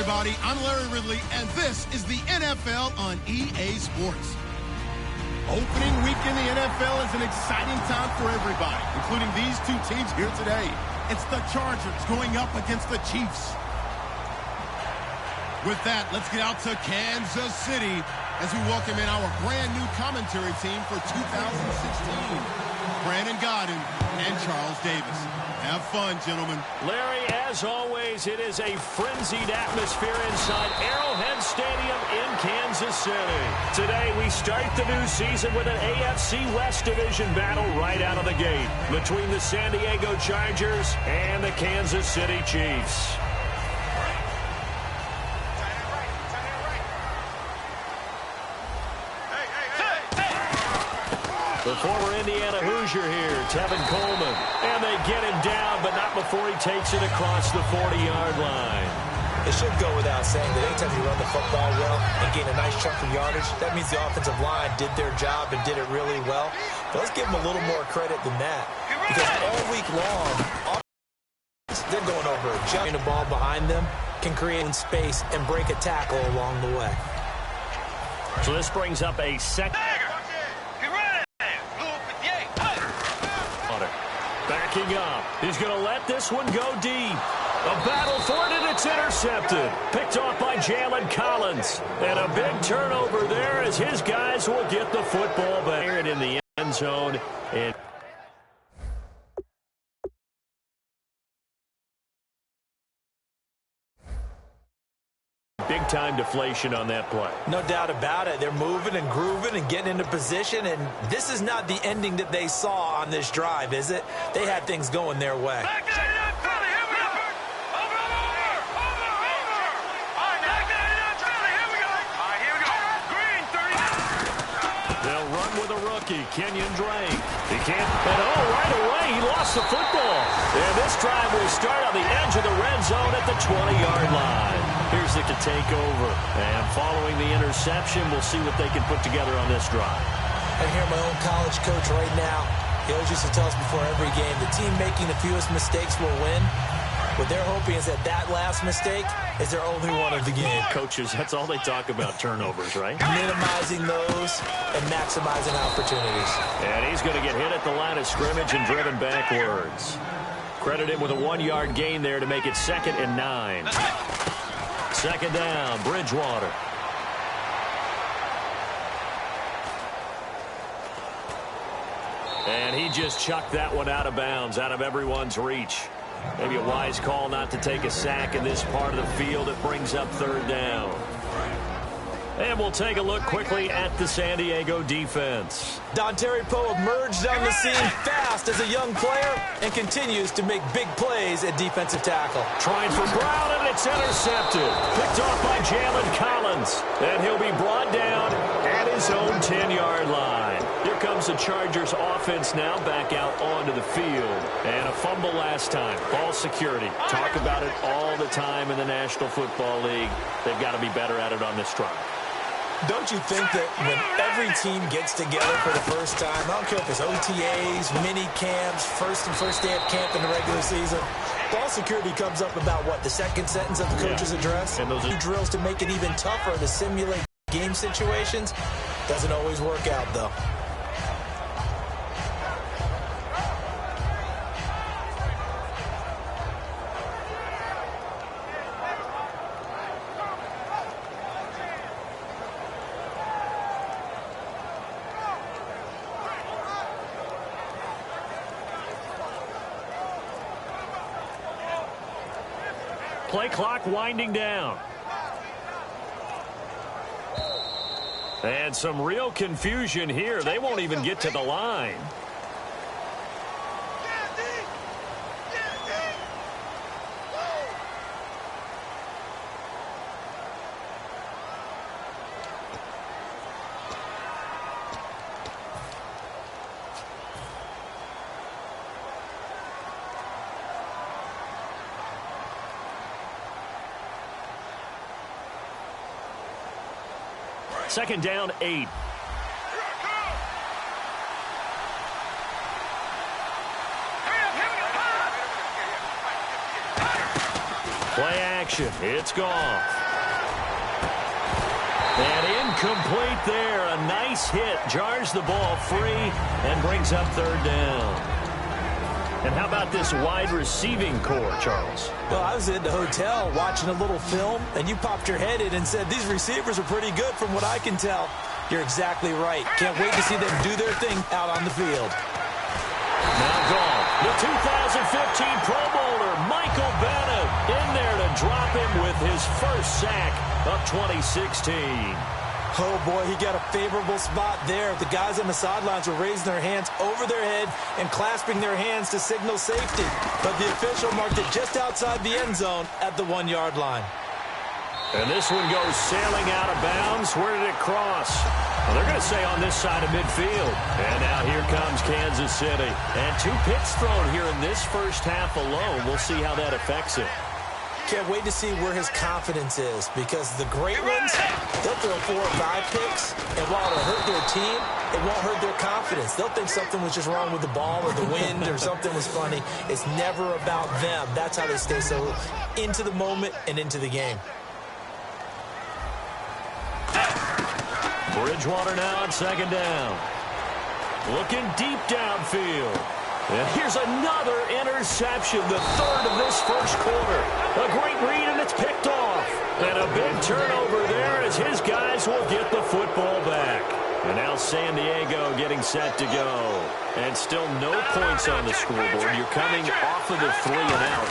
everybody. I'm Larry Ridley, and this is the NFL on EA Sports. Opening week in the NFL is an exciting time for everybody, including these two teams here today. It's the Chargers going up against the Chiefs. With that, let's get out to Kansas City as we welcome in our brand new commentary team for 2016. Brandon Godden and Charles Davis. Have fun, gentlemen. Larry, as always, it is a frenzied atmosphere inside Arrowhead Stadium in Kansas City. Today, we start the new season with an AFC West Division battle right out of the gate between the San Diego Chargers and the Kansas City Chiefs. The former Indiana Hoosier here, Tevin Coleman. And they get him down, but not before he takes it across the 40-yard line. It should go without saying that anytime you run the football well and gain a nice chunk of yardage, that means the offensive line did their job and did it really well. But let's give them a little more credit than that. Because all week long, they're going over a jump. The ball behind them can create space and break a tackle along the way. So this brings up a second. Backing up. He's going to let this one go deep. A battle for it, and it's intercepted. Picked off by Jalen Collins. And a big turnover there as his guys will get the football back in the end zone. And big-time deflation on that play. No doubt about it. They're moving and grooving and getting into position, and this is not the ending that they saw on this drive, is it? They had things going their way. They'll run with a rookie, Kenyon Drake. He can't, and right away, he lost the football. And this drive will start on the edge of the red zone at the 20-yard line. Here's the to take over. And following the interception, we'll see what they can put together on this drive. I hear my own college coach right now. He always used to tell us before every game, the team making the fewest mistakes will win. What they're hoping is that last mistake is their only one of the game. Coaches, that's all they talk about, turnovers, right? Minimizing those and maximizing opportunities. And he's going to get hit at the line of scrimmage and driven backwards. Credit him with a 1-yard gain there to make it 2nd and 9. Second down, Bridgewater. And he just chucked that one out of bounds, out of everyone's reach. Maybe a wise call not to take a sack in this part of the field. It brings up 3rd down. And we'll take a look quickly at the San Diego defense. Dontari Poe emerged on the scene fast as a young player and continues to make big plays at defensive tackle. Trying for Brown, and it's intercepted. Picked off by Jalen Collins. And he'll be brought down at his own 10-yard line. Here comes the Chargers offense now back out onto the field. And a fumble last time. Ball security. Talk about it all the time in the National Football League. They've got to be better at it on this drive. Don't you think that when every team gets together for the first time, I don't care if it's OTAs, mini camps, first day of camp in the regular season, ball security comes up about, what, the second sentence of the coach's address? And those are drills to make it even tougher to simulate game situations. Doesn't always work out, though. Play clock winding down. And some real confusion here. They won't even get to the line. Second down, 8. Play action. It's Goff. And incomplete there. A nice hit. Jars the ball free and brings up third down. And how about this wide receiving core, Charles? Well, I was in the hotel watching a little film, and you popped your head in and said, these receivers are pretty good from what I can tell. You're exactly right. Can't wait to see them do their thing out on the field. Now Goff, the 2015 Pro Bowler, Michael Bennett, in there to drop him with his first sack of 2016. Oh, boy, he got a favorable spot there. The guys on the sidelines were raising their hands over their head and clasping their hands to signal safety. But the official marked it just outside the end zone at the 1-yard line. And this one goes sailing out of bounds. Where did it cross? Well, they're going to say on this side of midfield. And now here comes Kansas City. And 2 picks thrown here in this first half alone. We'll see how that affects it. Can't wait to see where his confidence is, because the great ones, they'll throw 4 or 5 picks, and while it'll hurt their team, it won't hurt their confidence. They'll think something was just wrong with the ball or the wind or something was funny. It's never about them. That's how they stay so into the moment and into the game. Bridgewater now on second down. Looking deep downfield. And here's another interception, the third of this first quarter. A great read, and it's picked off. And a big turnover there as his guys will get the football back. And now San Diego getting set to go. And still no points on the scoreboard. You're coming off of the 3 and out.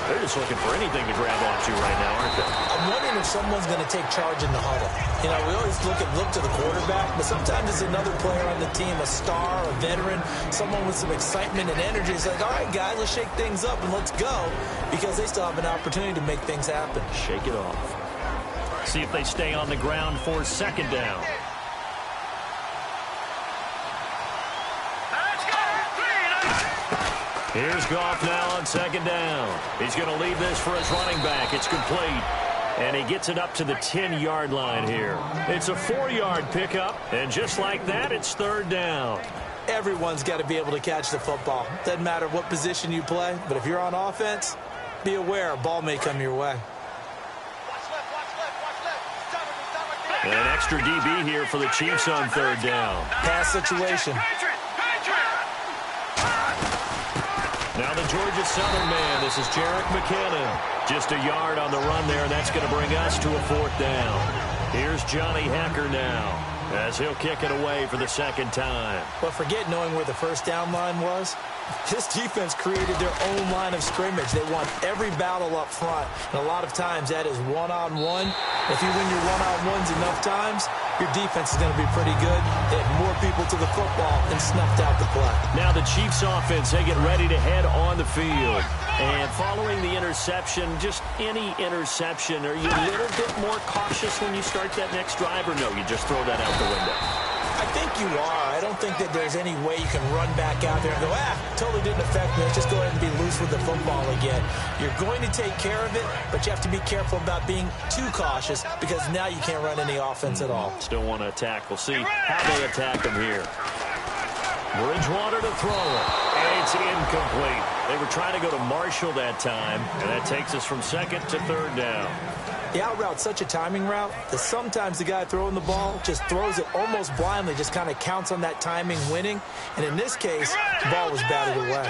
They're just looking for anything to grab onto right now, aren't they? I'm wondering if someone's going to take charge in the huddle. You know, we always look to the quarterback, but sometimes it's another player on the team, a star, a veteran, someone with some excitement and energy. It's like, all right, guys, let's shake things up and let's go, because they still have an opportunity to make things happen. Shake it off. See if they stay on the ground for second down. Here's Goff now on second down. He's going to leave this for his running back. It's complete. And he gets it up to the 10-yard line here. It's a 4-yard pickup. And just like that, it's third down. Everyone's got to be able to catch the football. Doesn't matter what position you play. But if you're on offense, be aware a ball may come your way. And an extra DB here for the Chiefs on third down. Pass situation. Now the Georgia Southern man. This is Jerick McKinnon. Just a yard on the run there. That's going to bring us to a 4th down. Here's Johnny Hekker now as he'll kick it away for the second time. But forget knowing where the first down line was. This defense created their own line of scrimmage. They won every battle up front. And a lot of times that is one-on-one. If you win your one-on-ones enough times, your defense is going to be pretty good. They had more people to the football and snuffed out the play. Now the Chiefs offense, they get ready to head on the field. And following the interception, just any interception, are you a little bit more cautious when you start that next drive, or no, you just throw that out the window? I think you are. I don't think that there's any way you can run back out there and go, totally didn't affect me. Let's just go ahead and be loose with the football again. You're going to take care of it, but you have to be careful about being too cautious, because now you can't run any offense at all. Still want to attack. We'll see how they attack them here. Bridgewater to throw it. And it's incomplete. They were trying to go to Marshall that time, and that takes us from second to third down. The out route's such a timing route that sometimes the guy throwing the ball just throws it almost blindly, just kind of counts on that timing winning. And in this case, the ball was batted away.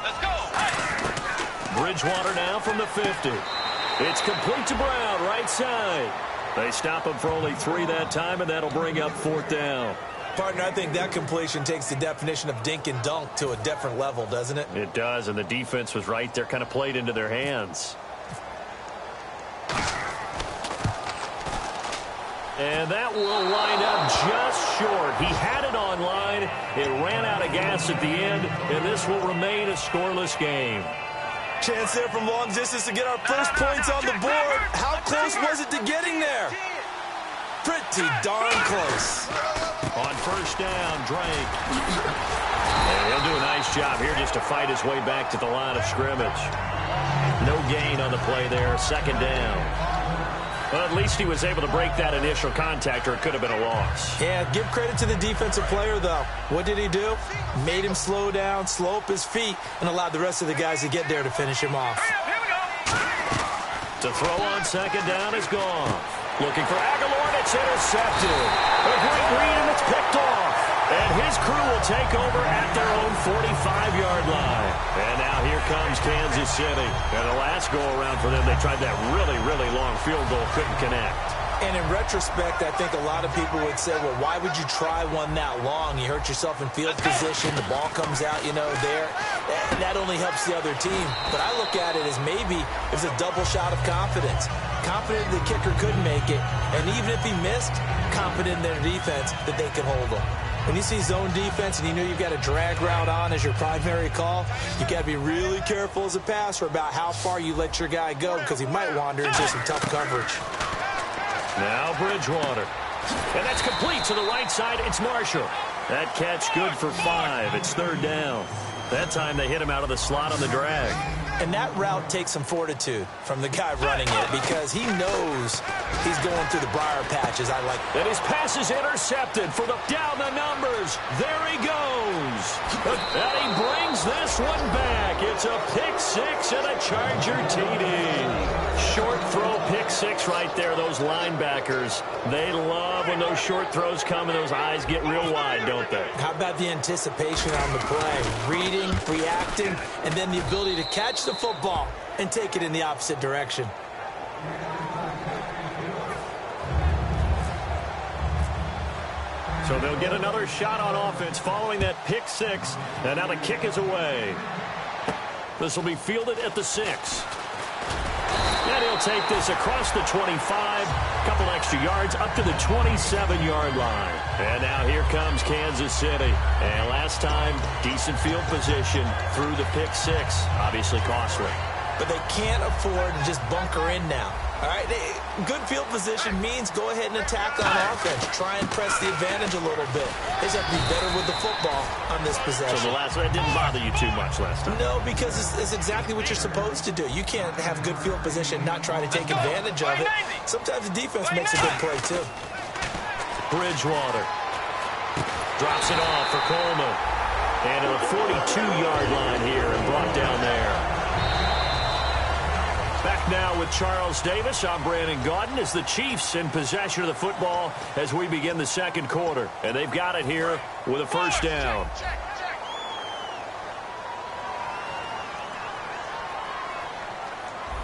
Let's go. Bridgewater now from the 50. It's complete to Brown, right side. They stop him for only 3 that time, and that'll bring up 4th down. Partner, I think that completion takes the definition of dink and dunk to a different level, doesn't it? It does, and the defense was right there, kind of played into their hands. And that will line up just short. He had it on line. It ran out of gas at the end, and this will remain a scoreless game. Chance there from long distance to get our first points on the board. How close was it to getting there? Pretty darn close. On first down, Drake. And he'll do a nice job here just to fight his way back to the line of scrimmage. No gain on the play there. Second down. Well, at least he was able to break that initial contact, or it could have been a loss. Yeah, give credit to the defensive player, though. What did he do? Made him slow down, slow up his feet, and allowed the rest of the guys to get there to finish him off. To throw on second down is gone. Looking for Aguilar, and it's intercepted. A great read, and it's picked off. And his crew will take over at their own 45-yard line. And now here comes Kansas City. And the last go-around for them, they tried that really, really long field goal, couldn't connect. And in retrospect, I think a lot of people would say, well, why would you try one that long? You hurt yourself in field position. The ball comes out, there. That only helps the other team. But I look at it as maybe it was a double shot of confidence. Confident the kicker could make it. And even if he missed, confident in their defense that they could hold him. When you see zone defense and you know you've got a drag route on as your primary call, you've got to be really careful as a passer about how far you let your guy go because he might wander into some tough coverage. Now Bridgewater. And that's complete to the right side. It's Marshall. That catch good for 5. It's third down. That time they hit him out of the slot on the drag. And that route takes some fortitude from the guy running it because he knows he's going through the briar patches. And his pass is intercepted for the down the numbers. There he goes. And he brings this one back. It's a pick 6 and a Charger TD. Short throw pick 6 right there. Those linebackers, they love when those short throws come and those eyes get real wide, don't they? How about the anticipation on the play? Reading, reacting, and then the ability to catch the football and take it in the opposite direction. So they'll get another shot on offense following that pick 6. And now the kick is away. This will be fielded at the 6. And he'll take this across the 25. Couple extra yards up to the 27-yard line. And now here comes Kansas City. And last time, decent field position through the pick 6. Obviously costly. But they can't afford to just bunker in now. All right, good field position means go ahead and attack on offense. Try and press the advantage a little bit. They just have to be better with the football on this possession. So the last one, it didn't bother you too much last time? No, because it's exactly what you're supposed to do. You can't have good field position and not try to take advantage of it. Sometimes the defense makes a good play, too. Bridgewater drops it off for Coleman. And to the 42-yard line here and brought down there. Back now with Charles Davis. I'm Brandon Gaudin as the Chiefs in possession of the football as we begin the second quarter. And they've got it here with a first down.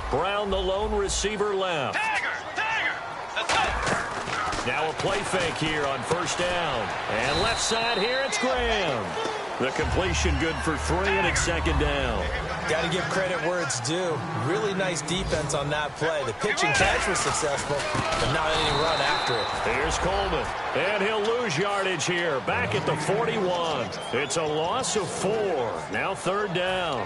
Brown, the lone receiver, left. Now a play fake here on first down. And left side here, it's Graham. The completion good for 3, and it's second down. Got to give credit where it's due. Really nice defense on that play. The pitch and catch was successful, but not any run after it. Here's Coleman, and he'll lose yardage here. Back at the 41. It's a loss of 4. Now third down.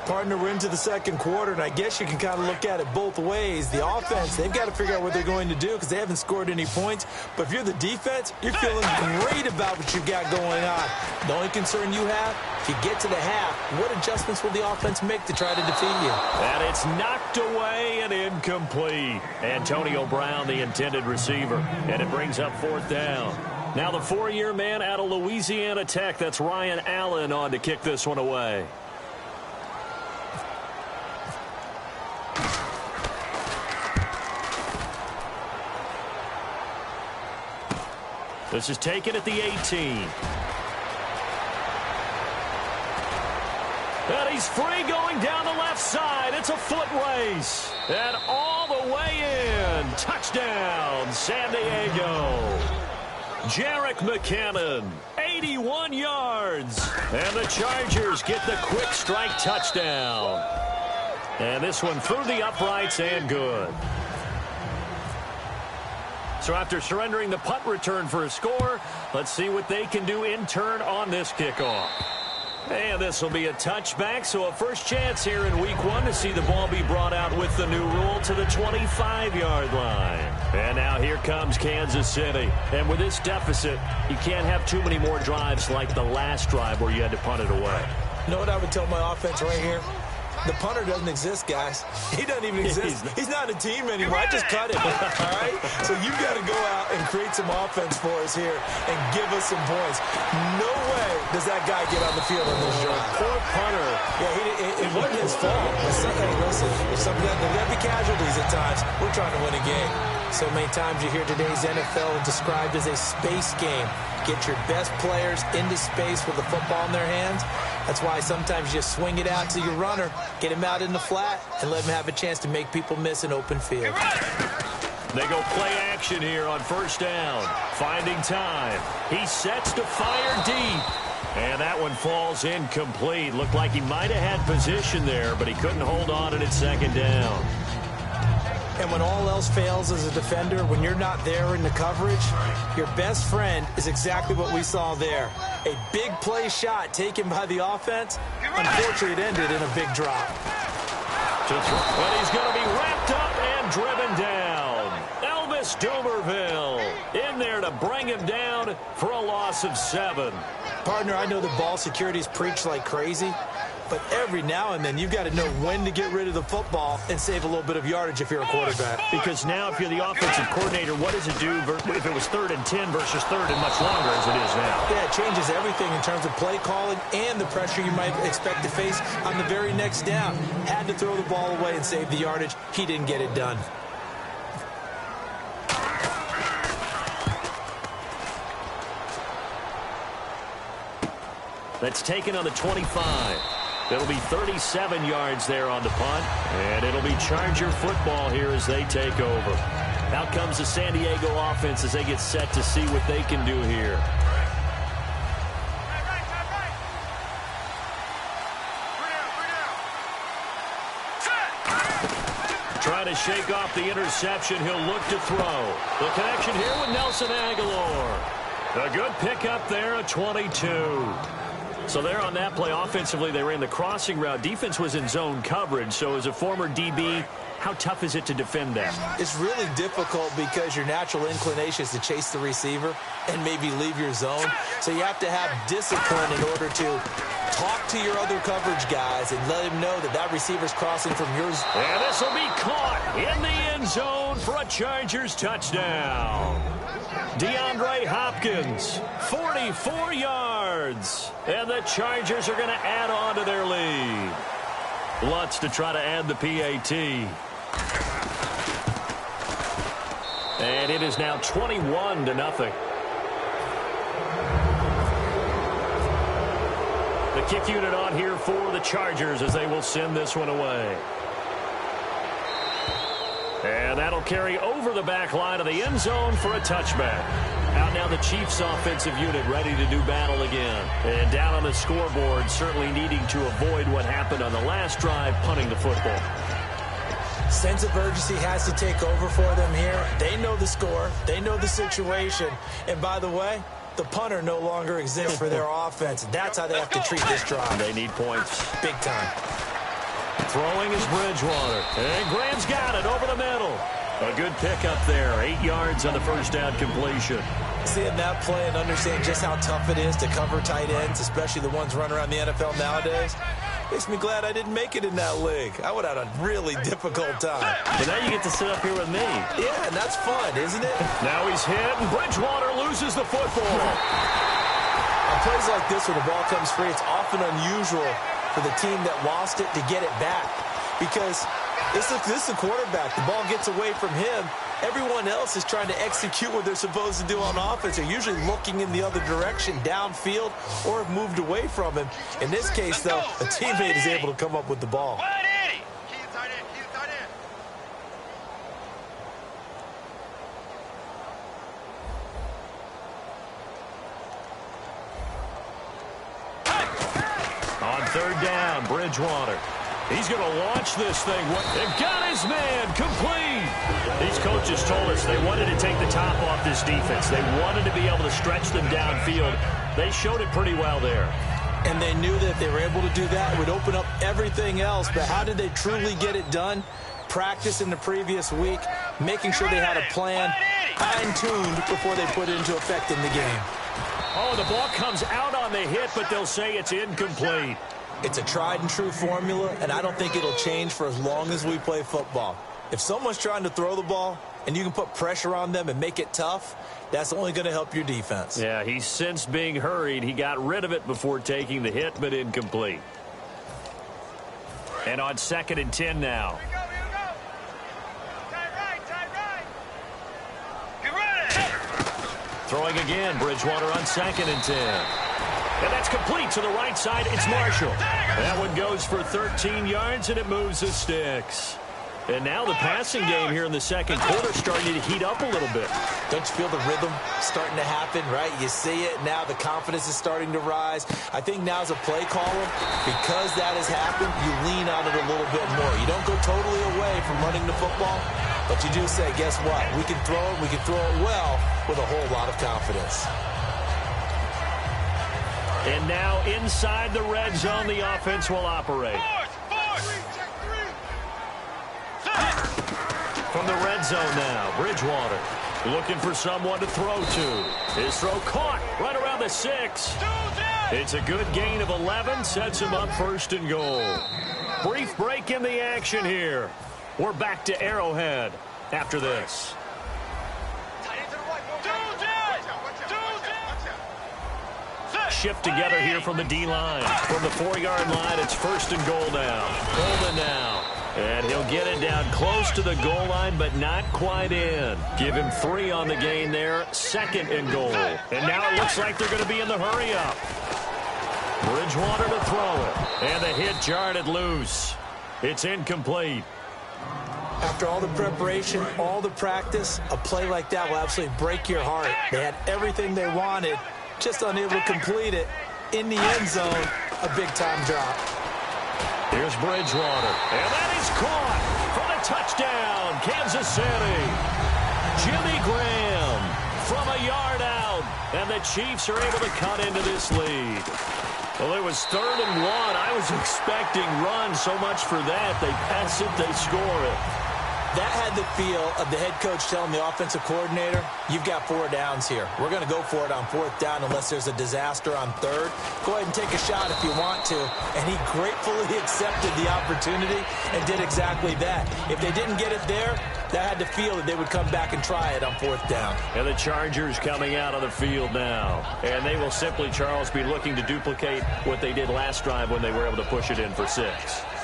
Partner, we're into the second quarter, and I guess you can kind of look at it both ways. The offense, they've got to figure out what they're going to do because they haven't scored any points. But if you're the defense, you're feeling great about what you've got going on. The only concern you have, if you get to the half, what adjustments will the offense make to try to defeat you? And it's knocked away and incomplete. Antonio Brown, the intended receiver, and it brings up fourth down. Now the 4-year man out of Louisiana Tech, that's Ryan Allen on to kick this one away. This is taken at the 18. And he's free going down the left side. It's a foot race. And all the way in. Touchdown, San Diego. Jerick McKinnon, 81 yards. And the Chargers get the quick strike touchdown. And this one through the uprights and good. So after surrendering the punt return for a score, let's see what they can do in turn on this kickoff. And this will be a touchback, so a first chance here in week 1 to see the ball be brought out with the new rule to the 25-yard line. And now here comes Kansas City. And with this deficit, you can't have too many more drives like the last drive where you had to punt it away. You know what I would tell my offense right here? The punter doesn't exist, guys. He doesn't even exist. He's not a team anymore. I just cut him, all right? So you've got to go out and create some offense for us here and give us some points. No way does that guy get on the field on this drive. Poor punter. Yeah, it wasn't his fault. Hey, listen, there'll be casualties at times. We're trying to win a game. So many times you hear today's NFL described as a space game. Get your best players into space with the football in their hands. That's why sometimes you swing it out to your runner, get him out in the flat, and let him have a chance to make people miss an open field. They go play action here on first down. Finding time. He sets to fire deep. And that one falls incomplete. Looked like he might have had position there, but he couldn't hold on at second down. And when all else fails as a defender, when you're not there in the coverage, your best friend is exactly what we saw there. A big play shot taken by the offense. Unfortunately, it ended in a big drop. But he's going to be wrapped up and driven down. Elvis Dumerville in there to bring him down for a loss of 7. Partner, I know the ball security's preached like crazy, but every now and then you've got to know when to get rid of the football and save a little bit of yardage if you're a quarterback. Because now if you're the offensive coordinator, what does it do if it was 3rd and 10 versus 3rd and much longer as it is now? Yeah, it changes everything in terms of play calling and the pressure you might expect to face on the very next down. Had to throw the ball away and save the yardage. He didn't get it done. That's taken on the 25. It'll be 37 yards there on the punt, and it'll be Charger football here as they take over. Out comes the San Diego offense as they get set to see what they can do here. Trying to shake off the interception. He'll look to throw. The connection here with Nelson Aguilar. A good pickup there at 22. So there on that play, offensively, they ran the crossing route. Defense was in zone coverage. So as a former DB, how tough is it to defend that? It's really difficult because your natural inclination is to chase the receiver and maybe leave your zone. So you have to have discipline in order to talk to your other coverage guys and let them know that that receiver's crossing from yours. And this will be caught in the end zone for a Chargers touchdown. DeAndre Hopkins, 44 yards. And the Chargers are going to add on to their lead. Lutz to try to add the PAT. And it is now 21-0. The kick unit on here for the Chargers as they will send this one away. And that'll carry over the back line of the end zone for a touchback. Out now the Chiefs offensive unit ready to do battle again. And down on the scoreboard, certainly needing to avoid what happened on the last drive, punting the football. Sense of urgency has to take over for them here. They know the score. They know the situation. And by the way, the punter no longer exists for their offense. That's how they have to treat this drive. They need points. Big time. Throwing is Bridgewater. And Graham's got it over the middle. A good pickup there. 8 yards on the first down completion. Seeing that play and understanding just how tough it is to cover tight ends, especially the ones running around the NFL nowadays, makes me glad I didn't make it in that league. I would have had a really difficult time. But now you get to sit up here with me. Yeah, and that's fun, isn't it? Now he's hit, and Bridgewater loses the football. On plays like this where the ball comes free, it's often unusual for the team that lost it to get it back. Because this is the quarterback. The ball gets away from him. Everyone else is trying to execute what they're supposed to do on offense. They're usually looking in the other direction, downfield, or have moved away from him. In this case, though, a teammate is able to come up with the ball. On third down, Bridgewater. He's going to launch this thing. They've got his man complete. These coaches told us they wanted to take the top off this defense. They wanted to be able to stretch them downfield. They showed it pretty well there. And they knew that if they were able to do that, it would open up everything else. But how did they truly get it done? Practice in the previous week, making sure they had a plan, fine-tuned before they put it into effect in the game. Oh, the ball comes out on the hit, but they'll say it's incomplete. It's a tried-and-true formula, and I don't think it'll change for as long as we play football. If someone's trying to throw the ball and you can put pressure on them and make it tough, that's only going to help your defense. Yeah, he sensed being hurried. He got rid of it before taking the hit, but incomplete. And on 2nd and 10 now. Throwing again, Bridgewater on 2nd and 10. And that's complete to the right side. It's Marshall. That one goes for 13 yards, and it moves the sticks. And now the passing game here in the second quarter starting to heat up a little bit. Don't you feel the rhythm starting to happen, right? You see it. Now the confidence is starting to rise. I think now as a play caller, because that has happened, you lean on it a little bit more. You don't go totally away from running the football, but you do say, guess what? We can throw it. We can throw it well with a whole lot of confidence. And now inside the red zone, the offense will operate. From the red zone now, Bridgewater looking for someone to throw to. His throw caught right around the 6. It's a good gain of 11, sets him up 1st and goal. Brief break in the action here. We're back to Arrowhead after this. Shift together here from the D-line. From the 4-yard line, it's 1st and goal now. Golden now. And he'll get it down close to the goal line, but not quite in. Give him 3 on the gain there. 2nd and goal. And now it looks like they're going to be in the hurry-up. Bridgewater to throw it. And the hit jarred it loose. It's incomplete. After all the preparation, all the practice, a play like that will absolutely break your heart. They had everything they wanted, just unable to complete it. In the end zone, a big-time drop. Here's Bridgewater, and that is caught for the touchdown, Kansas City. Jimmy Graham from a yard out, and the Chiefs are able to cut into this lead. Well, it was 3rd and 1. I was expecting run, so much for that. They pass it, they score it. That had the feel of the head coach telling the offensive coordinator, you've got 4 downs here. We're going to go for it on 4th down unless there's a disaster on 3rd. Go ahead and take a shot if you want to. And he gratefully accepted the opportunity and did exactly that. If they didn't get it there, that had the feel that they would come back and try it on 4th down. And the Chargers coming out on the field now. And they will simply, Charles, be looking to duplicate what they did last drive when they were able to push it in for 6.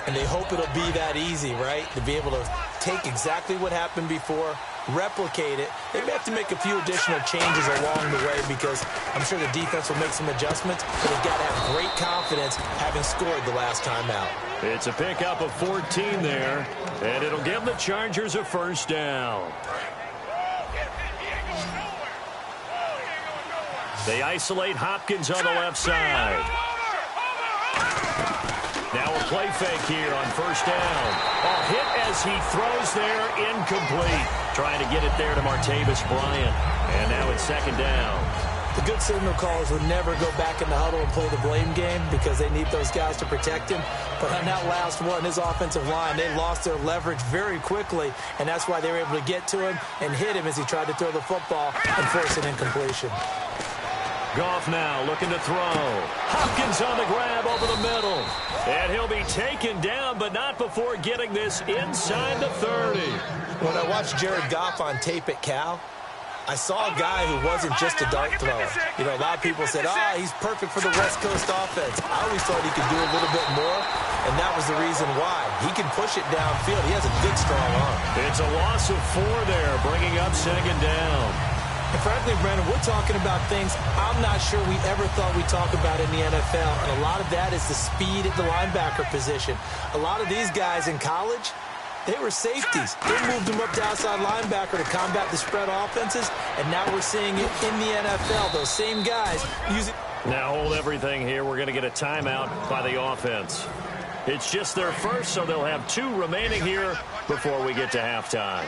And they hope it'll be that easy, right? To be able to take exactly what happened before, replicate it. They may have to make a few additional changes along the way because I'm sure the defense will make some adjustments, but they've got to have great confidence having scored the last time out. It's a pickup of 14 there, and it'll give the Chargers a 1st down. They isolate Hopkins on the left side. Now a play fake here on 1st down. A hit as he throws there, incomplete. Trying to get it there to Martavis Bryant. And now it's 2nd down. The good signal callers would never go back in the huddle and play the blame game because they need those guys to protect him. But on that last one, his offensive line, they lost their leverage very quickly, and that's why they were able to get to him and hit him as he tried to throw the football and force an incompletion. Goff now looking to throw. Hopkins on the grab over the middle. And he'll be taken down, but not before getting this inside the 30. When I watched Jared Goff on tape at Cal, I saw a guy who wasn't just a dart thrower. You know, a lot of people said, he's perfect for the West Coast offense. I always thought he could do a little bit more, and that was the reason why. He can push it downfield. He has a good, strong arm. It's a loss of 4 there, bringing up 2nd down. And frankly, Brandon, we're talking about things I'm not sure we ever thought we'd talk about in the NFL, and a lot of that is the speed at the linebacker position. A lot of these guys in college, they were safeties. They moved them up to outside linebacker to combat the spread offenses, and now we're seeing it in the NFL. Those same guys using... Now hold everything here. We're going to get a timeout by the offense. It's just their first, so they'll have 2 remaining here before we get to halftime.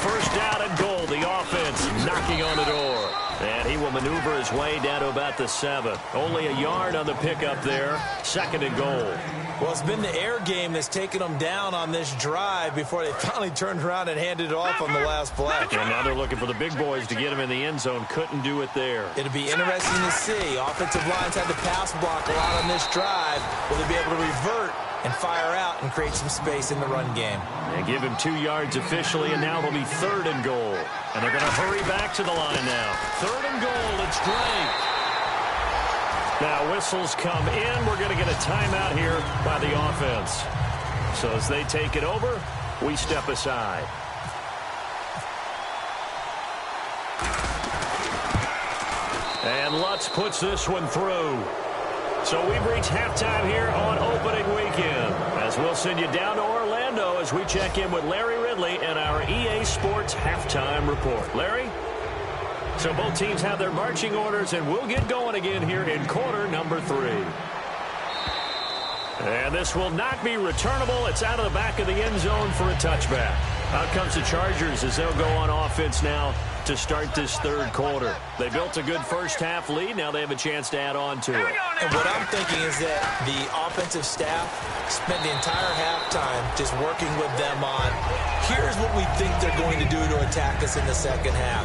1st down and goal. The offense knocking on the door. And he will maneuver his way down to about the 7. Only a yard on the pickup there. 2nd and goal. Well, it's been the air game that's taken them down on this drive before they finally turned around and handed it off on the last play. And now they're looking for the big boys to get him in the end zone. Couldn't do it there. It'll be interesting to see. Offensive lines had the pass block a lot on this drive. Will they be able to revert and fire out and create some space in the run game? And give him 2 yards officially, and now it'll be 3rd and goal. And they're going to hurry back to the line now. 3rd and goal. It's Drake. Now whistles come in. We're going to get a timeout here by the offense. So as they take it over, we step aside. And Lutz puts this one through. So we've reached halftime here on opening weekend. As we'll send you down to Orlando as we check in with Larry Ridley and our EA Sports Halftime Report. Larry? So both teams have their marching orders, and we'll get going again here in quarter number 3. And this will not be returnable. It's out of the back of the end zone for a touchback. Out comes the Chargers as they'll go on offense now to start this 3rd quarter. They built a good first-half lead. Now they have a chance to add on to it. And what I'm thinking is that the offensive staff spent the entire halftime just working with them on, here's what we think they're going to do to attack us in the second half.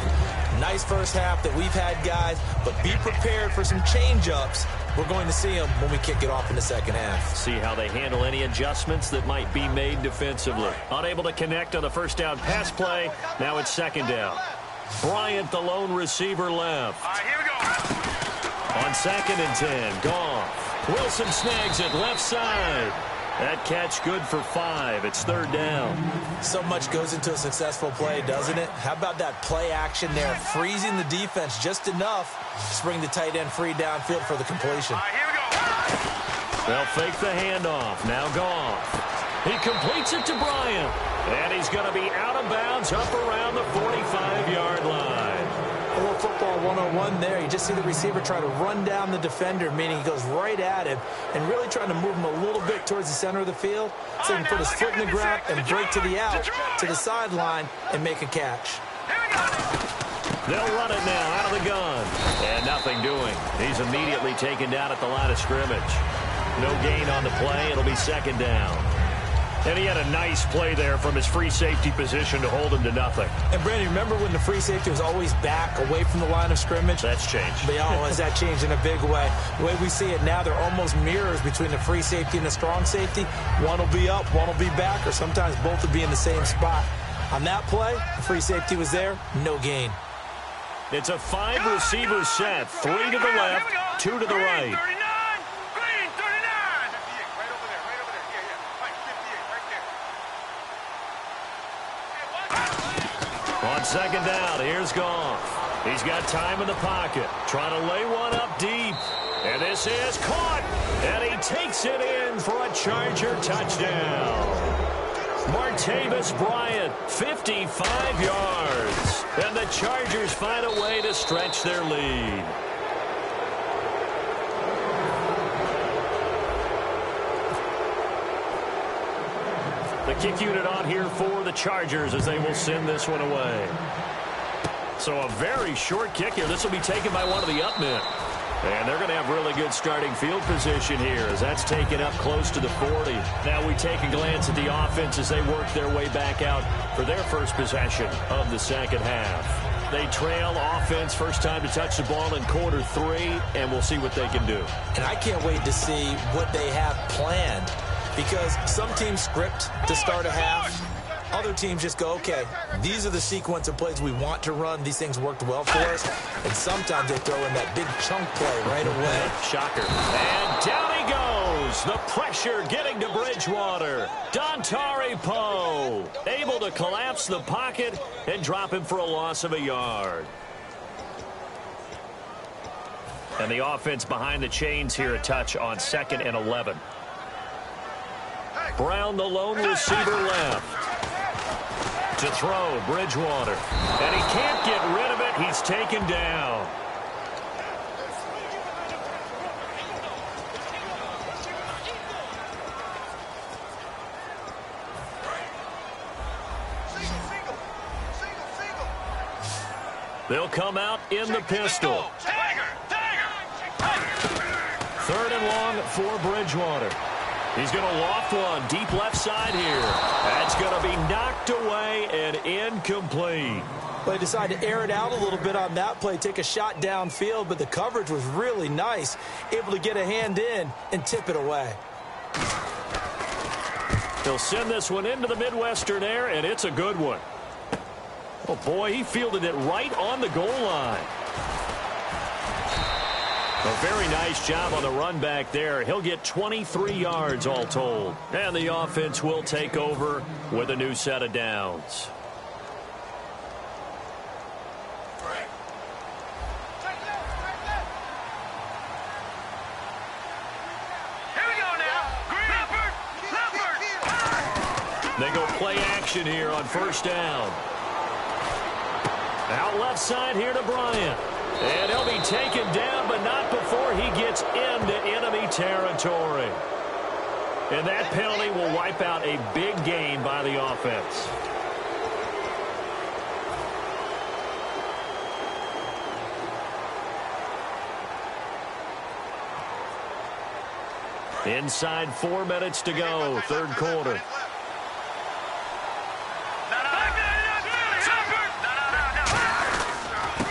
Nice first half that we've had, guys, but be prepared for some change-ups. We're going to see them when we kick it off in the second half. See how they handle any adjustments that might be made defensively. Unable to connect on the first down pass play. Now it's 2nd down. Bryant, the lone receiver, left. All right, here we go. On 2nd and 10, Goff. Wilson snags it left side. That catch good for 5. It's 3rd down. So much goes into a successful play, doesn't it? How about that play action there? Freezing the defense just enough to bring the tight end free downfield for the completion. All right, here we go. They'll fake the handoff. Now Goff. He completes it to Bryant. And he's going to be out of bounds up around the 45-yard line. A little football 101 there. You just see the receiver try to run down the defender, meaning he goes right at him and really trying to move him a little bit towards the center of the field so he can put his foot in the ground and break to the out, to the sideline, and make a catch. They'll run it now out of the gun. And nothing doing. He's immediately taken down at the line of scrimmage. No gain on the play. It'll be 2nd down. And he had a nice play there from his free safety position to hold him to nothing. And, Brandon, remember when the free safety was always back away from the line of scrimmage? That's changed. But, has that changed in a big way? The way we see it now, they're almost mirrors between the free safety and the strong safety. One will be up, one will be back, or sometimes both will be in the same spot. On that play, the free safety was there, no gain. It's a 5-receiver set. 3 to the left, 2 to the right. On 2nd down, here's Goff. He's got time in the pocket, trying to lay one up deep. And this is caught, and he takes it in for a Charger touchdown. Martavis Bryant, 55 yards. And the Chargers find a way to stretch their lead. The kick unit on here for the Chargers as they will send this one away. So a very short kick here. This will be taken by one of the up men. And they're going to have really good starting field position here as that's taken up close to the 40. Now we take a glance at the offense as they work their way back out for their first possession of the second half. They trail offense, first time to touch the ball in quarter 3, and we'll see what they can do. And I can't wait to see what they have planned, because some teams script to start a half. Other teams just go, okay, these are the sequence of plays we want to run. These things worked well for us. And sometimes they throw in that big chunk play right away. Shocker. And down he goes. The pressure getting to Bridgewater. Dontari Poe able to collapse the pocket and drop him for a loss of a yard. And the offense behind the chains here, a touch on 2nd and 11. Brown, the lone receiver, left. To throw, Bridgewater. And he can't get rid of it. He's taken down. They'll come out in the pistol. Third and long for Bridgewater. He's going to loft one deep left side here. That's going to be knocked away and incomplete. Well, they decided to air it out a little bit on that play, take a shot downfield, but the coverage was really nice, able to get a hand in and tip it away. He'll send this one into the Midwestern air, and it's a good one. Oh, boy, he fielded it right on the goal line. A very nice job on the run back there. He'll get 23 yards all told. And the offense will take over with a new set of downs. They go play action here on first down. Out left side here to Bryant. And he'll be taken down, but not before he gets into enemy territory. And that penalty will wipe out a big gain by the offense. Inside 4 minutes to go, third quarter.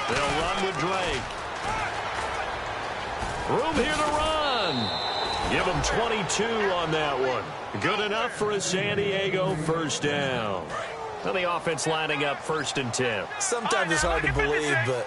They'll run with Drake. Room here to run. Give him 22 on that one. Good enough for a San Diego first down. And the offense lining up 1st and 10. Sometimes it's hard to believe, but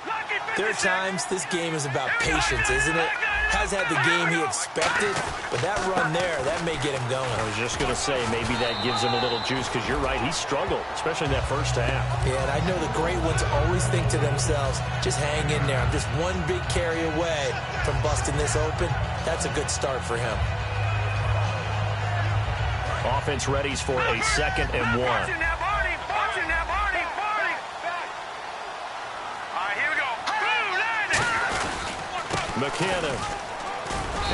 there are times this game is about patience, isn't it? Has had the game he expected, but that run there, that may get him going. I was just going to say, maybe that gives him a little juice, because you're right, he struggled, especially in that first half. Yeah, and I know the great ones always think to themselves, just hang in there. I'm just one big carry away from busting this open. That's a good start for him. Offense readies for a 2nd and 1. McKinnon.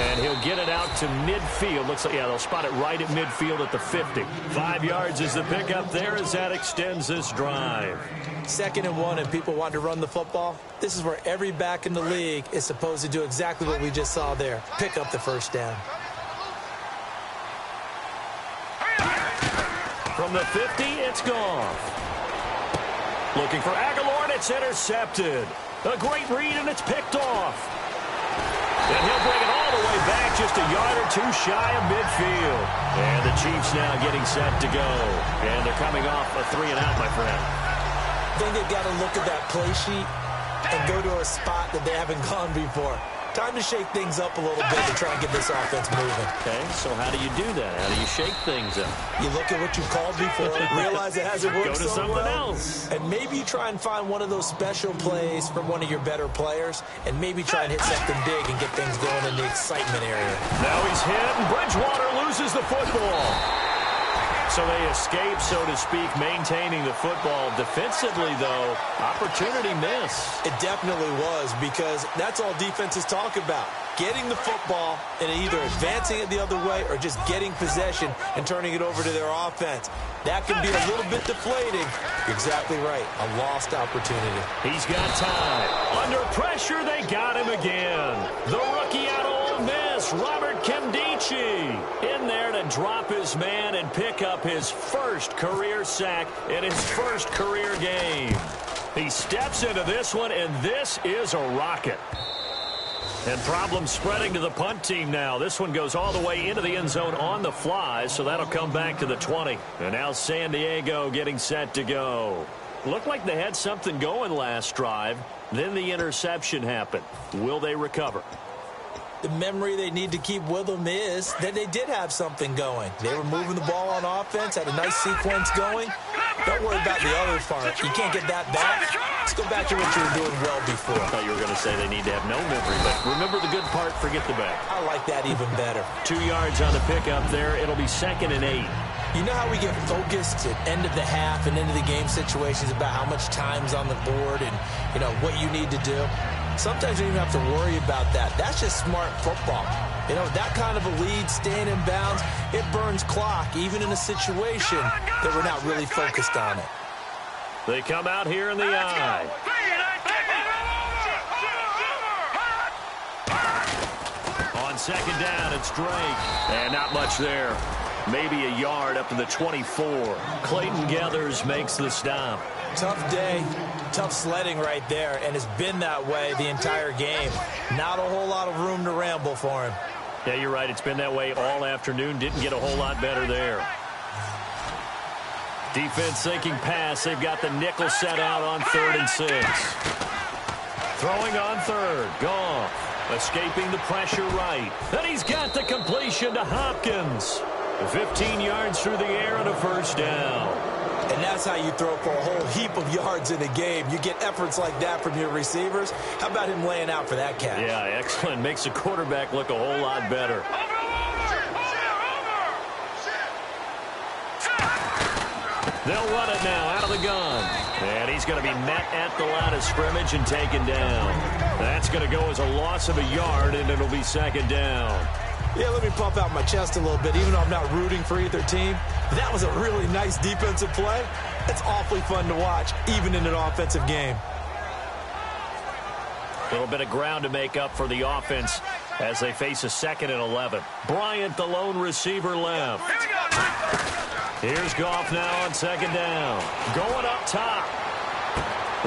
And he'll get it out to midfield. Looks like, yeah, they'll spot it right at midfield at the 50. 5 yards is the pickup there as that extends this drive. 2nd and 1, and people want to run the football. This is where every back in the league is supposed to do exactly what we just saw there. Pick up the first down. From the 50, it's Goff. Looking for Aguilar, and it's intercepted. A great read, and it's picked off. And he'll bring it all the way back, just a yard or two shy of midfield. And the Chiefs now getting set to go. And they're coming off a 3-and-out, my friend. I think they've got to look at that play sheet and go to a spot that they haven't gone before. Time to shake things up a little bit to try and get this offense moving. Okay, so how do you do that? How do you shake things up? You look at what you called before, realize it hasn't worked so well. Go to something else. And maybe you try and find one of those special plays from one of your better players, and maybe try and hit something big and get things going in the excitement area. Now he's hit, and Bridgewater loses the football. So they escape, so to speak, maintaining the football. Defensively, though, opportunity miss. It definitely was, because that's all defenses talk about. Getting the football and either advancing it the other way or just getting possession and turning it over to their offense. That can be a little bit deflating. You're exactly right. A lost opportunity. He's got time. Under pressure, they got him again. The rookie out of Ole Miss, Robert Kimdichie, in there to drop his man and pick up his first career sack in his first career game. He steps into this one, and this is a rocket. And problems spreading to the punt team now. This one goes all the way into the end zone on the fly, so that'll come back to the 20. And now San Diego getting set to go. Looked like they had something going last drive. Then the interception happened. Will they recover? The memory they need to keep with them is that they did have something going. They were moving the ball on offense, had a nice sequence going. Don't worry about the other part. You can't get that back. Let's go back to what you were doing well before. I thought you were going to say they need to have no memory, but remember the good part, forget the bad. I like that even better. 2 yards on the pickup there. It'll be 2nd and 8. You know how we get focused at end of the half and end of the game situations about how much time's on the board and, you know, what you need to do? Sometimes you don't even have to worry about that. That's just smart football. You know, that kind of a lead, staying in bounds, it burns clock, even in a situation that we're not really focused on it. They come out here in the eye. second down. It's Drake. And not much there. Maybe a yard up to the 24. Clayton Geathers makes the stop. Tough day, tough sledding right there, and it's been that way the entire game. Not a whole lot of room to ramble for him. Yeah, you're right. It's been that way all afternoon. Didn't get a whole lot better there. Defense sinking pass. They've got the nickel set out on 3rd and 6. Throwing on 3rd. Goff escaping the pressure right. And he's got the completion to Hopkins. 15 yards through the air and a first down. And that's how you throw for a whole heap of yards in a game. You get efforts like that from your receivers. How about him laying out for that catch? Yeah, excellent. Makes the quarterback look a whole lot better. They'll run it now out of the gun. And he's going to be met at the line of scrimmage and taken down. That's going to go as a loss of a yard, and it'll be second down. Yeah, let me pump out my chest a little bit, even though I'm not rooting for either team. That was a really nice defensive play. It's awfully fun to watch, even in an offensive game. A little bit of ground to make up for the offense as they face a 2nd and 11. Bryant, the lone receiver, left. Here's Goff now on 2nd down. Going up top.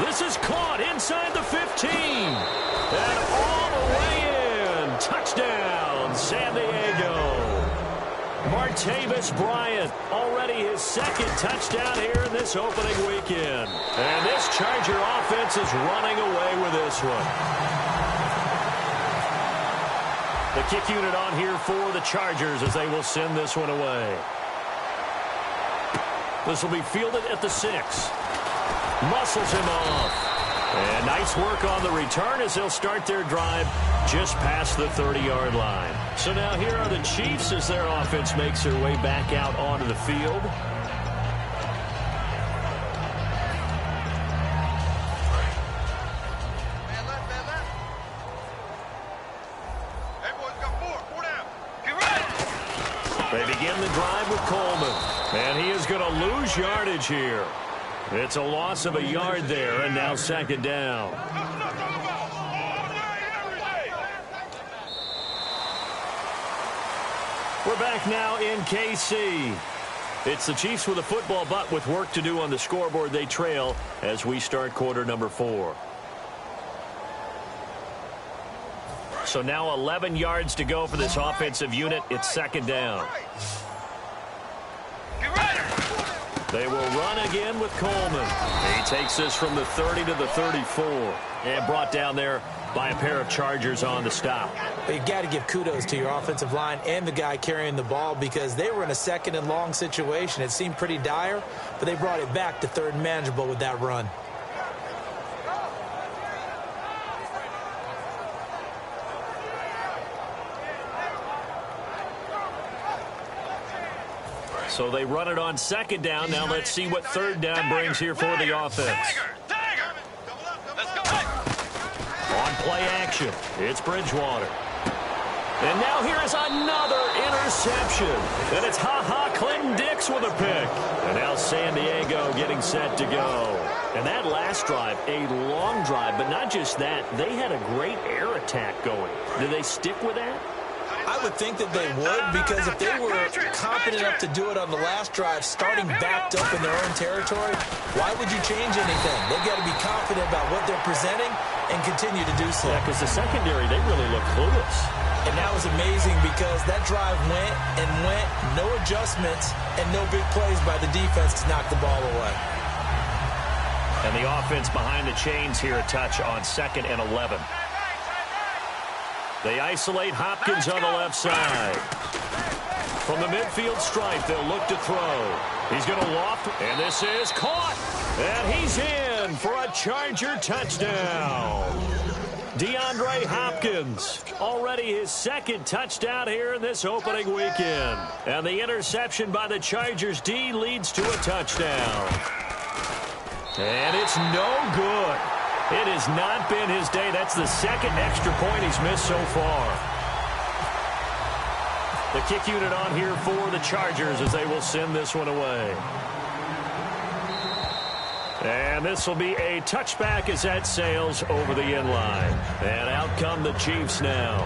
This is caught inside the 15. And all the way in. Touchdown, San Diego. Martavis Bryant, already his 2nd touchdown here in this opening weekend. And this Charger offense is running away with this one. The kick unit on here for the Chargers as they will send this one away. This will be fielded at the 6. Muscles him off. And nice work on the return as they'll start their drive just past the 30-yard line. So now here are the Chiefs as their offense makes their way back out onto the field. They begin the drive with Coleman. And he is going to lose yardage here. It's a loss of a yard there, and now second down. We're back now in KC. It's the Chiefs with a football, but with work to do on the scoreboard, they trail as we start quarter number 4. So now 11 yards to go for this offensive unit. It's second down. They will run again with Coleman. He takes this from the 30 to the 34. And brought down there by a pair of Chargers on the stop. But you got to give kudos to your offensive line and the guy carrying the ball because they were in a 2nd and long situation. It seemed pretty dire, but they brought it back to 3rd and manageable with that run. So they run it on 2nd down. Now let's see what 3rd down brings here for the offense. On play action, it's Bridgewater. And now here is another interception. And it's Clinton Dix with a pick. And now San Diego getting set to go. And that last drive, a long drive, but not just that. They had a great air attack going. Did they stick with that? I would think that they would, because if they were confident enough to do it on the last drive, starting backed up in their own territory, why would you change anything? They've got to be confident about what they're presenting and continue to do so. Yeah, because the secondary, they really look clueless. And that was amazing because that drive went and went, no adjustments, and no big plays by the defense to knock the ball away. And the offense behind the chains here a touch on 2nd and 11. They isolate Hopkins on the left side. From the midfield stripe, they'll look to throw. He's going to loft, and this is caught. And he's in for a Charger touchdown. DeAndre Hopkins, already his 2nd touchdown here in this opening weekend. And the interception by the Chargers D leads to a touchdown. And it's no good. It has not been his day. That's the 2nd extra point he's missed so far. The kick unit on here for the Chargers as they will send this one away. And this will be a touchback as that sails over the end line. And out come the Chiefs now.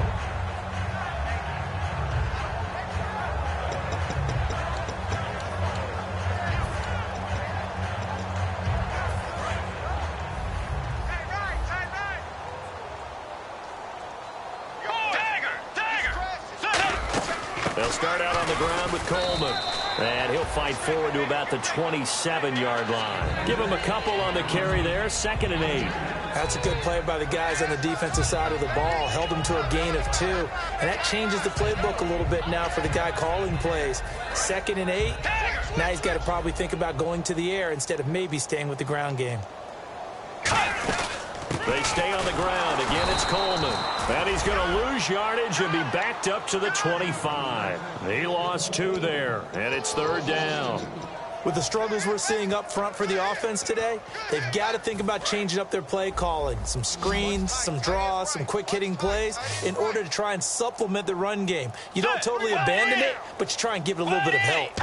start out on the ground with Coleman. And he'll fight forward to about the 27-yard line. Give him a couple on the carry there, 2nd and 8. That's a good play by the guys on the defensive side of the ball. Held him to a gain of 2. And that changes the playbook a little bit now for the guy calling plays. 2nd and 8. Now he's got to probably think about going to the air instead of maybe staying with the ground game. They stay on the ground. Again, it's Coleman. And he's going to lose yardage and be backed up to the 25. He lost 2 there, and it's 3rd down. With the struggles we're seeing up front for the offense today, they've got to think about changing up their play calling. Some screens, some draws, some quick-hitting plays in order to try and supplement the run game. You don't totally abandon it, but you try and give it a little bit of help.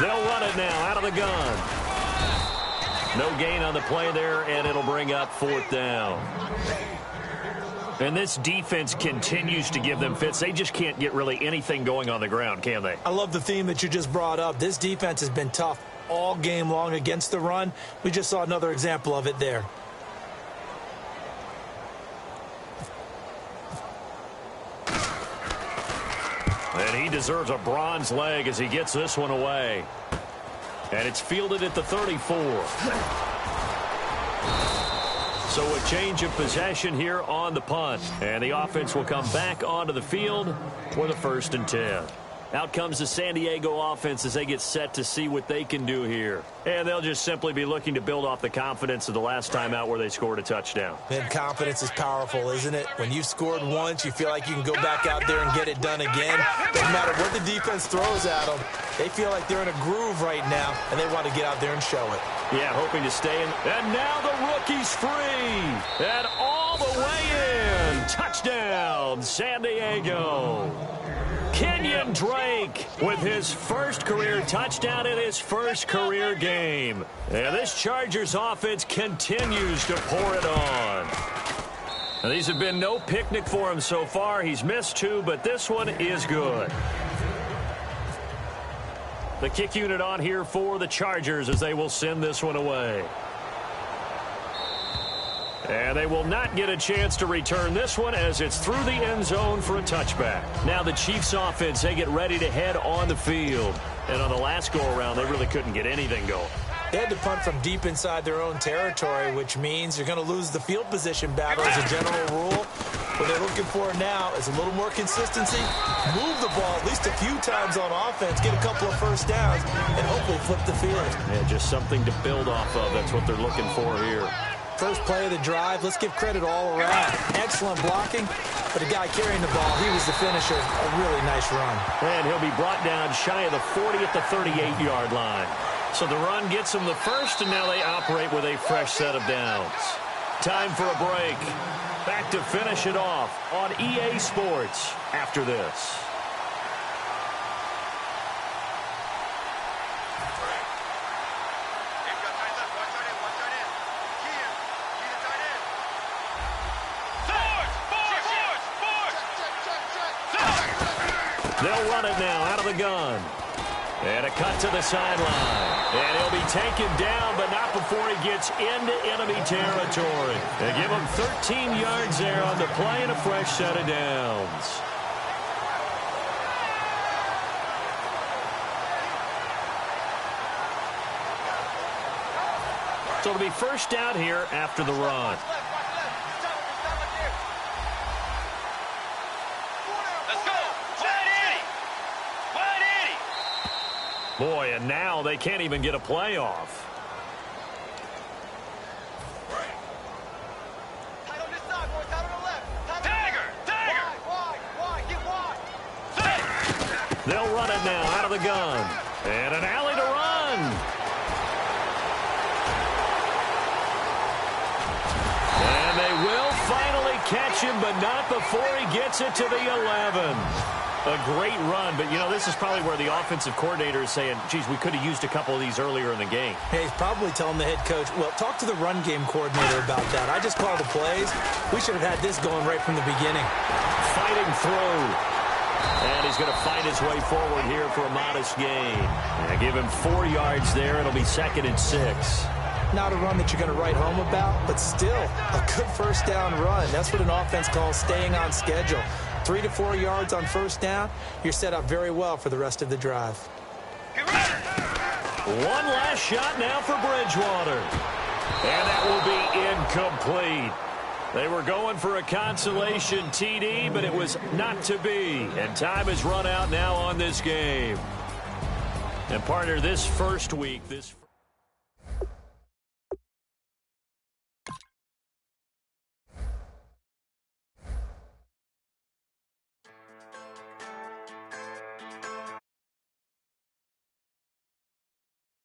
They'll run it now out of the gun. No gain on the play there, and it'll bring up 4th down. And this defense continues to give them fits. They just can't get really anything going on the ground, can they? I love the theme that you just brought up. This defense has been tough all game long against the run. We just saw another example of it there. And he deserves a bronze leg as he gets this one away. And it's fielded at the 34. So a change of possession here on the punt. And the offense will come back onto the field for the 1st and 10. Out comes the San Diego offense as they get set to see what they can do here. And they'll just simply be looking to build off the confidence of the last time out where they scored a touchdown. And confidence is powerful, isn't it? When you've scored once, you feel like you can go back out there and get it done again. Doesn't matter what the defense throws at them. They feel like they're in a groove right now, and they want to get out there and show it. Yeah, hoping to stay in. And now the rookie's free. And all the way in. Touchdown, San Diego. Kenyon Drake with his first career touchdown in his first career game. And this Chargers offense continues to pour it on. Now, these have been no picnic for him so far. He's missed 2, but this one is good. The kick unit on here for the Chargers as they will send this one away. And they will not get a chance to return this one as it's through the end zone for a touchback. Now the Chiefs offense, they get ready to head on the field. And on the last go-around, they really couldn't get anything going. They had to punt from deep inside their own territory, which means you're going to lose the field position battle as a general rule. What they're looking for now is a little more consistency, move the ball at least a few times on offense, get a couple of first downs, and hopefully flip the field. Yeah, just something to build off of. That's what they're looking for here. First play of the drive, let's give credit all around. Excellent blocking, but the guy carrying the ball, he was the finisher. A really nice run. And he'll be brought down shy of the 40 at the 38-yard line. So the run gets them the first, and now they operate with a fresh set of downs. Time for a break. Back to finish it off on EA Sports after this. They'll run it now out of the gun. And a cut to the sideline. And he'll be taken down, but not before he gets into enemy territory. They give him 13 yards there on the play and a fresh set of downs. So it'll be first down here after the run. Boy, and now they can't even get a play off. They'll run it now out of the gun. And an alley to run. And they will finally catch him, but not before he gets it to the 11. A great run, but, you know, this is probably where the offensive coordinator is saying, geez, we could have used a couple of these earlier in the game. Hey, he's probably telling the head coach, well, talk to the run game coordinator about that. I just called the plays. We should have had this going right from the beginning. Fighting through. And he's going to fight his way forward here for a modest gain. And give him 4 yards there. It'll be 2nd and 6. Not a run that you're going to write home about, but still a good first down run. That's what an offense calls staying on schedule. 3 to 4 yards on first down, you're set up very well for the rest of the drive. One last shot now for Bridgewater. And that will be incomplete. They were going for a consolation TD, but it was not to be. And time has run out now on this game. And partner, this first week, this